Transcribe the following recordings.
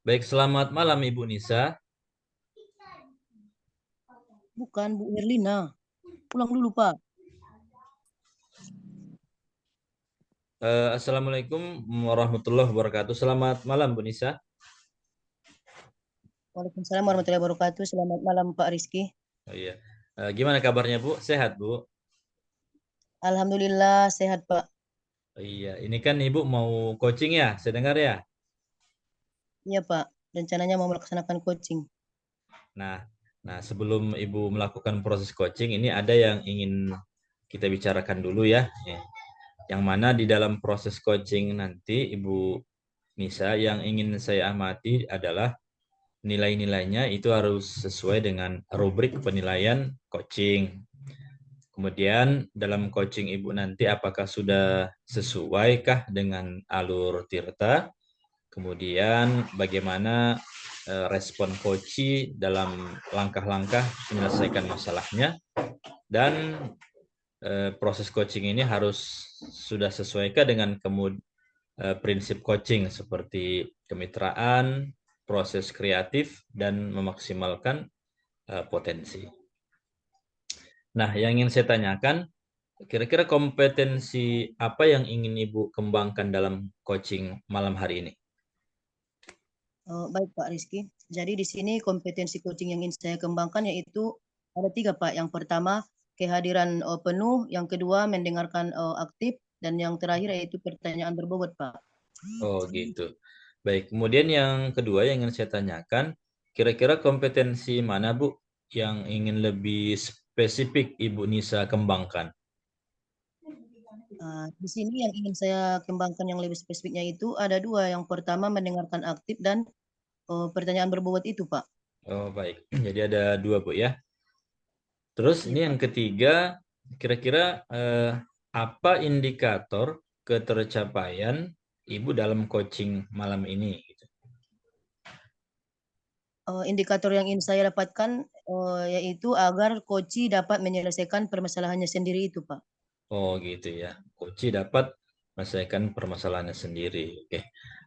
Baik, selamat malam Ibu Nisa. Bukan Bu Herlina. Pulang dulu, Pak. Assalamualaikum warahmatullahi wabarakatuh. Selamat malam Bu Nisa. Waalaikumsalam warahmatullahi wabarakatuh. Selamat malam, Pak Rizky. Oh iya. Gimana kabarnya Bu? Sehat Bu? Alhamdulillah sehat, Pak. Oh, iya, ini kan Ibu mau coaching ya, saya dengar ya. Iya, Pak. Rencananya mau melaksanakan coaching. Nah, nah sebelum Ibu melakukan proses coaching, ini ada yang ingin kita bicarakan dulu ya. Yang mana di dalam proses coaching nanti Ibu Nisa yang ingin saya amati adalah nilai-nilainya itu harus sesuai dengan rubrik penilaian coaching. Kemudian dalam coaching Ibu nanti apakah sudah sesuaikah dengan alur Tirta? Kemudian bagaimana respon coach dalam langkah-langkah menyelesaikan masalahnya? Dan proses coaching ini harus sudah sesuaikah dengan prinsip coaching seperti kemitraan, proses kreatif, dan memaksimalkan potensi. Nah, yang ingin saya tanyakan, kira-kira kompetensi apa yang ingin Ibu kembangkan dalam coaching malam hari ini? Baik, Pak Rizky. Jadi di sini kompetensi coaching yang ingin saya kembangkan yaitu ada 3, Pak. Yang pertama, kehadiran penuh. Yang kedua, mendengarkan aktif. Dan yang terakhir yaitu pertanyaan berbobot, Pak. Oh, gitu. Baik, kemudian yang kedua yang ingin saya tanyakan, kira-kira kompetensi mana Bu yang ingin lebih spesifik Ibu Nisa kembangkan? Di sini yang ingin saya kembangkan yang lebih spesifiknya itu ada 2. Yang pertama, mendengarkan aktif dan pertanyaan berbobot itu, Pak. Oh, baik. Jadi ada 2 Bu ya. Terus Iya, ini Pak. yang ketiga, kira-kira apa indikator ketercapaian Ibu dalam coaching malam ini? Indikator yang ingin saya dapatkan yaitu agar coach dapat menyelesaikan permasalahannya sendiri itu, Pak. Oh gitu ya, coach dapat menyelesaikan permasalahannya sendiri. Oke,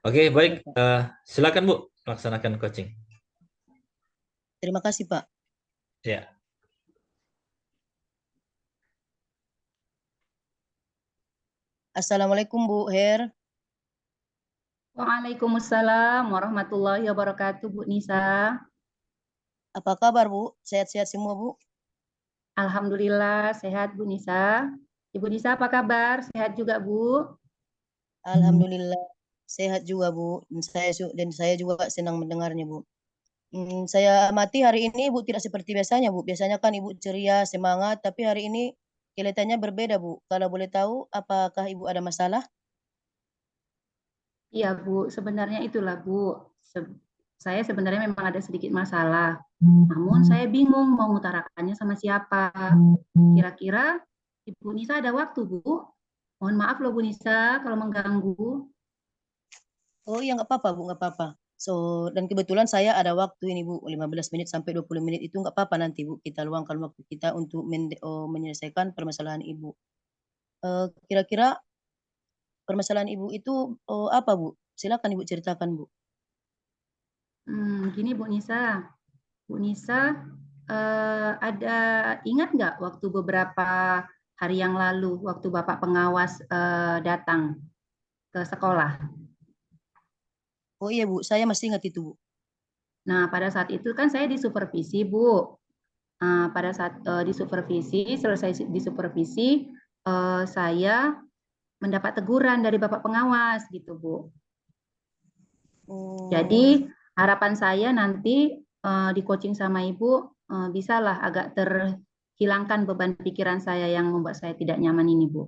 oke baik. Iya, Pak. Silakan Bu, laksanakan coaching. Terima kasih, Pak. Ya. Assalamualaikum, Bu Her. Waalaikumsalam warahmatullahi wabarakatuh, Bu Nisa. Apa kabar, Bu? Sehat-sehat semua, Bu? Alhamdulillah sehat, Bu Nisa. Ibu Nisa apa kabar? Sehat juga, Bu? Alhamdulillah sehat juga, Bu. Dan saya juga senang mendengarnya, Bu. Saya amati hari ini Ibu tidak seperti biasanya, Bu. Biasanya kan Ibu ceria, semangat, tapi hari ini kelihatannya berbeda, Bu. Kalau boleh tahu, apakah Ibu ada masalah? Iya, Bu. Sebenarnya itulah, Bu. Saya sebenarnya memang ada sedikit masalah. Namun saya bingung mau mengutarakannya sama siapa. Kira-kira Ibu Nisa ada waktu, Bu? Mohon maaf loh, Bu Nisa, kalau mengganggu. Oh iya, nggak apa-apa, Bu, nggak apa-apa. So, dan kebetulan saya ada waktu ini, Bu, 15 menit sampai 20 menit itu nggak apa-apa nanti, Bu. Kita luangkan waktu kita untuk menyelesaikan permasalahan Ibu. Kira-kira permasalahan Ibu itu apa, Bu? Silakan Ibu ceritakan, Bu. Gini, Bu Nisa. Bu Nisa, ada ingat nggak waktu beberapa hari yang lalu, waktu Bapak pengawas datang ke sekolah? Oh iya, Bu, saya masih ingat itu, Bu. Nah, pada saat itu kan saya disupervisi, Bu. Pada saat disupervisi, selesai disupervisi, saya mendapat teguran dari Bapak pengawas, gitu, Bu. Oh, Jadi harapan saya nanti di coaching sama Ibu bisalah agak terhilangkan beban pikiran saya yang membuat saya tidak nyaman ini, Bu.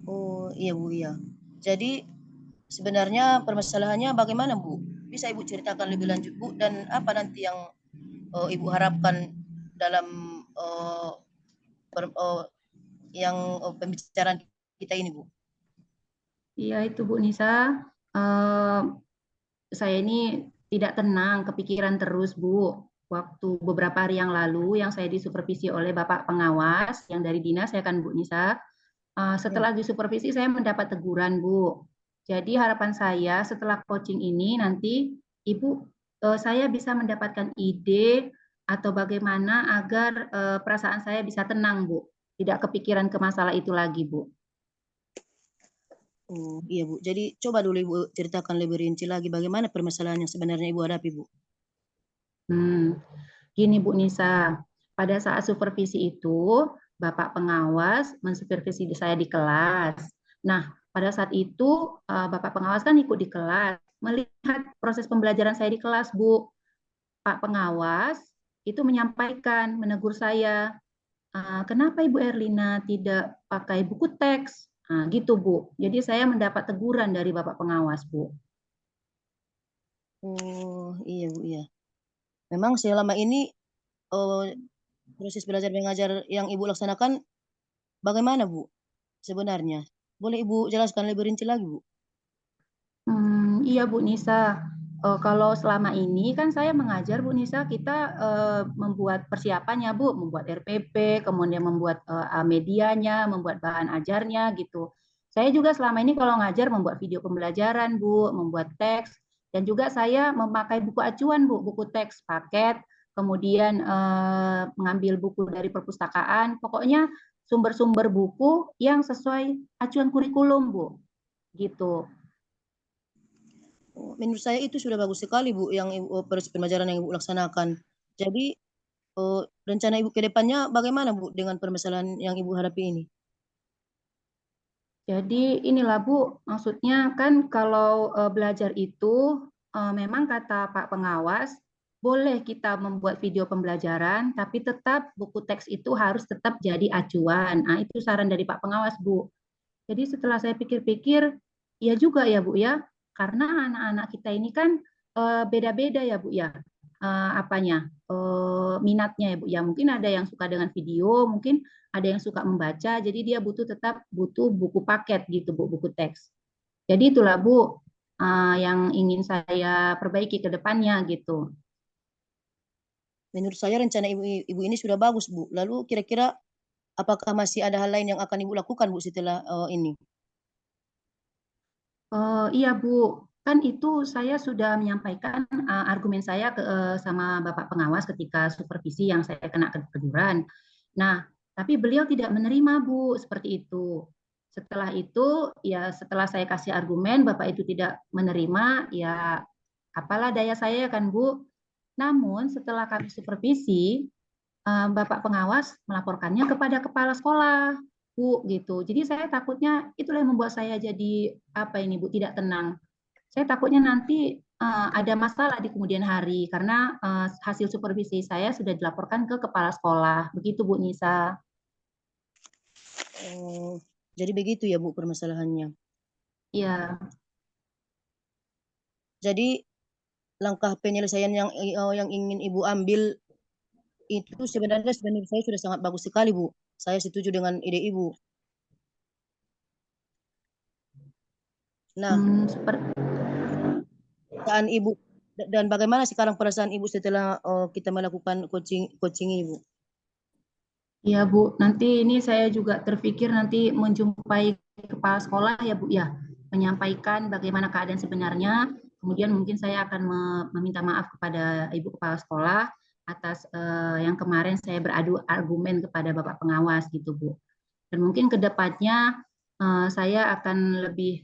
oh iya, Bu, iya. Jadi sebenarnya permasalahannya bagaimana, Bu? Bisa Ibu ceritakan lebih lanjut, Bu? Dan apa nanti yang Ibu harapkan dalam uh, pembicaraan kita ini, Bu? Iya itu Bu Nisa, eh, saya ini tidak tenang, kepikiran terus Bu. Waktu beberapa hari yang lalu yang saya disupervisi oleh Bapak pengawas yang dari dinas ya kan Bu Nisa. Ya. Setelah disupervisi saya mendapat teguran Bu. Jadi harapan saya setelah coaching ini nanti Ibu, saya bisa mendapatkan ide atau bagaimana agar perasaan saya bisa tenang, Bu. Tidak kepikiran ke masalah itu lagi, Bu. Oh, iya Bu. Jadi coba dulu Ibu ceritakan lebih rinci lagi bagaimana permasalahan yang sebenarnya Ibu hadapi, Bu. Gini Bu Nisa, pada saat supervisi itu Bapak pengawas mensupervisi saya di kelas. Nah, pada saat itu Bapak pengawas kan ikut di kelas, melihat proses pembelajaran saya di kelas, Bu. Pak pengawas itu menyampaikan, menegur saya, kenapa Ibu Erlina tidak pakai buku teks? Nah, gitu Bu. Jadi saya mendapat teguran dari Bapak pengawas, Bu. Oh, iya Bu, iya. Memang selama ini proses belajar mengajar yang Ibu laksanakan bagaimana, Bu? Sebenarnya. Boleh Ibu jelaskan lebih rinci lagi, Bu? Iya Bu Nisa. Kalau selama ini kan saya mengajar Bu Nisa, kita membuat persiapannya Bu, membuat RPP, kemudian membuat medianya, membuat bahan ajarnya gitu. Saya juga selama ini kalau ngajar membuat video pembelajaran Bu, membuat teks, dan juga saya memakai buku acuan Bu, buku teks paket, kemudian mengambil buku dari perpustakaan, pokoknya sumber-sumber buku yang sesuai acuan kurikulum Bu, gitu. Menurut saya itu sudah bagus sekali Bu yang proses pembelajaran yang Ibu laksanakan. Jadi rencana Ibu ke depannya bagaimana Bu dengan permasalahan yang Ibu hadapi ini? Jadi inilah Bu, maksudnya kan kalau belajar itu memang kata Pak Pengawas, boleh kita membuat video pembelajaran, tapi tetap buku teks itu harus tetap jadi acuan. Nah, itu saran dari Pak Pengawas, Bu. Jadi setelah saya pikir-pikir, ya juga ya Bu ya, karena anak-anak kita ini kan beda-beda ya Bu ya, minatnya ya Bu ya. Mungkin ada yang suka dengan video, mungkin ada yang suka membaca, jadi dia tetap butuh buku paket gitu Bu, buku teks. Jadi itulah Bu yang ingin saya perbaiki ke depannya gitu. Menurut saya rencana Ibu ini sudah bagus Bu. Lalu kira-kira apakah masih ada hal lain yang akan Ibu lakukan Bu setelah ini? Iya Bu, kan itu saya sudah menyampaikan argumen saya sama Bapak Pengawas ketika supervisi yang saya kena teguran. Nah, tapi beliau tidak menerima Bu, seperti itu. Setelah itu, ya setelah saya kasih argumen, Bapak itu tidak menerima, ya apalah daya saya kan Bu. Namun setelah kami supervisi, Bapak pengawas melaporkannya kepada kepala sekolah, Bu, gitu. Jadi saya takutnya itulah yang membuat saya jadi apa ini Bu, tidak tenang. Saya takutnya nanti ada masalah di kemudian hari karena hasil supervisi saya sudah dilaporkan ke kepala sekolah. Begitu Bu Nisa. Jadi begitu ya Bu permasalahannya. Iya. Jadi langkah penyelesaian yang ingin Ibu ambil itu sebenarnya saya sudah sangat bagus sekali Bu. Saya setuju dengan ide Ibu. Nah, perasaan Ibu dan bagaimana sekarang perasaan Ibu setelah kita melakukan coaching Ibu? Iya Bu, nanti ini saya juga terpikir nanti menjumpai kepala sekolah ya Bu ya, menyampaikan bagaimana keadaan sebenarnya. Kemudian mungkin saya akan meminta maaf kepada Ibu Kepala Sekolah atas yang kemarin saya beradu argumen kepada Bapak Pengawas gitu Bu. Dan mungkin ke depannya saya akan lebih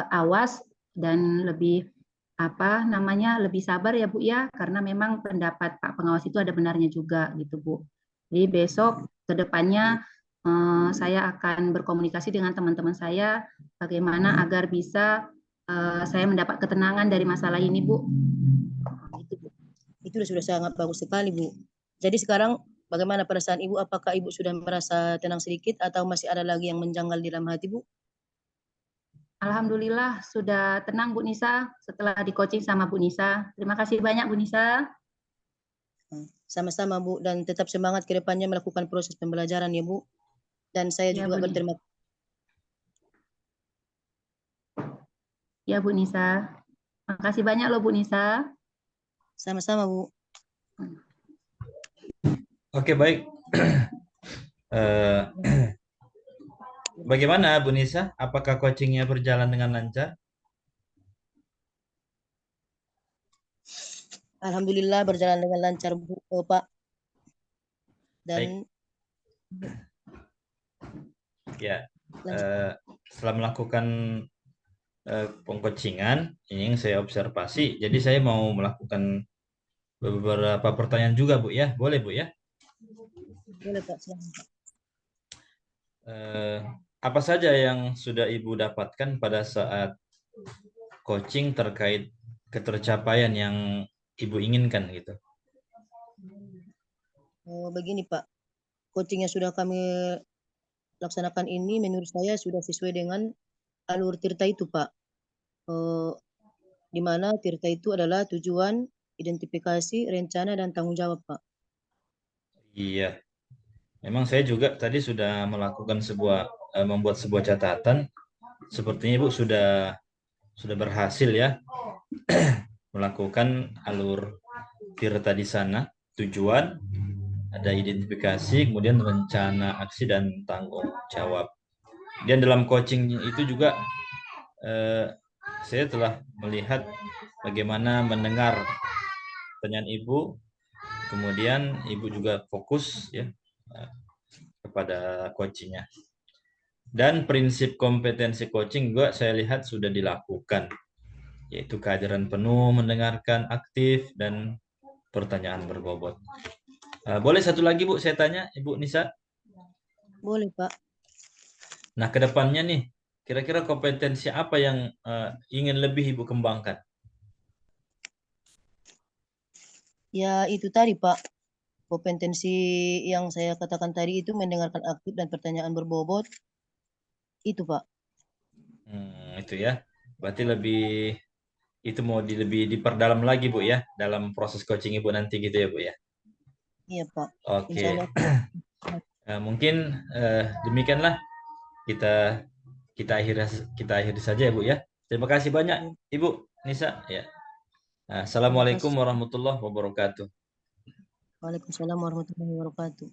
awas dan lebih lebih sabar ya Bu ya, karena memang pendapat Pak Pengawas itu ada benarnya juga gitu Bu. Jadi besok ke depannya saya akan berkomunikasi dengan teman-teman saya bagaimana agar bisa saya mendapat ketenangan dari masalah ini Bu. Itu sudah sangat bagus sekali Bu. Jadi sekarang bagaimana perasaan Ibu? Apakah Ibu sudah merasa tenang sedikit atau masih ada lagi yang menjanggal di dalam hati Bu? Alhamdulillah sudah tenang Bu Nisa setelah di coaching sama Bu Nisa. Terima kasih banyak Bu Nisa. Sama-sama Bu, dan tetap semangat ke depannya melakukan proses pembelajaran ya Bu. Dan saya Ya, juga Bu berterima kasih. Ya Bu Nisa. Makasih banyak loh Bu Nisa. Sama-sama Bu. Oke, baik. Bagaimana Bu Nisa? Apakah coachingnya berjalan dengan lancar? Alhamdulillah berjalan dengan lancar Bu, Pak. Baik, Dan ya. lanjut. Setelah melakukan pengcoachingan, ini yang saya observasi. Jadi saya mau melakukan beberapa pertanyaan juga, Bu ya. Boleh, Bu ya? Boleh Pak, silakan Pak. Apa saja yang sudah Ibu dapatkan pada saat coaching terkait ketercapaian yang Ibu inginkan gitu? Begini Pak, coaching yang sudah kami laksanakan ini menurut saya sudah sesuai dengan alur Tirta itu Pak. Di mana Tirta itu adalah tujuan, identifikasi, rencana, dan tanggung jawab Pak. Iya, memang saya juga tadi sudah melakukan membuat sebuah catatan. Sepertinya Ibu sudah berhasil ya melakukan alur Tirta di sana. Tujuan, ada identifikasi, kemudian rencana aksi dan tanggung jawab. Dan dalam coaching itu juga saya telah melihat bagaimana mendengar pertanyaan Ibu, kemudian Ibu juga fokus ya kepada coachingnya. Dan prinsip kompetensi coaching juga saya lihat sudah dilakukan, yaitu kehadiran penuh, mendengarkan aktif, dan pertanyaan berbobot. Boleh satu lagi Bu, saya tanya Ibu Nisa. Boleh Pak. Nah, ke depannya nih, kira-kira kompetensi apa yang ingin lebih Ibu kembangkan? Ya itu tadi Pak, kompetensi yang saya katakan tadi itu mendengarkan aktif dan pertanyaan berbobot. Itu Pak. Itu ya. Berarti itu mau lebih diperdalam lagi Bu ya, dalam proses coaching Ibu nanti gitu ya Bu ya. Iya Pak. Insya Oke. Allah. Mungkin demikianlah kita kita akhiri saja ya Bu ya. Terima kasih banyak Ibu Nisa ya. Terima Assalamualaikum kasih. warahmatullahi wabarakatuh. Waalaikumsalam warahmatullahi wabarakatuh.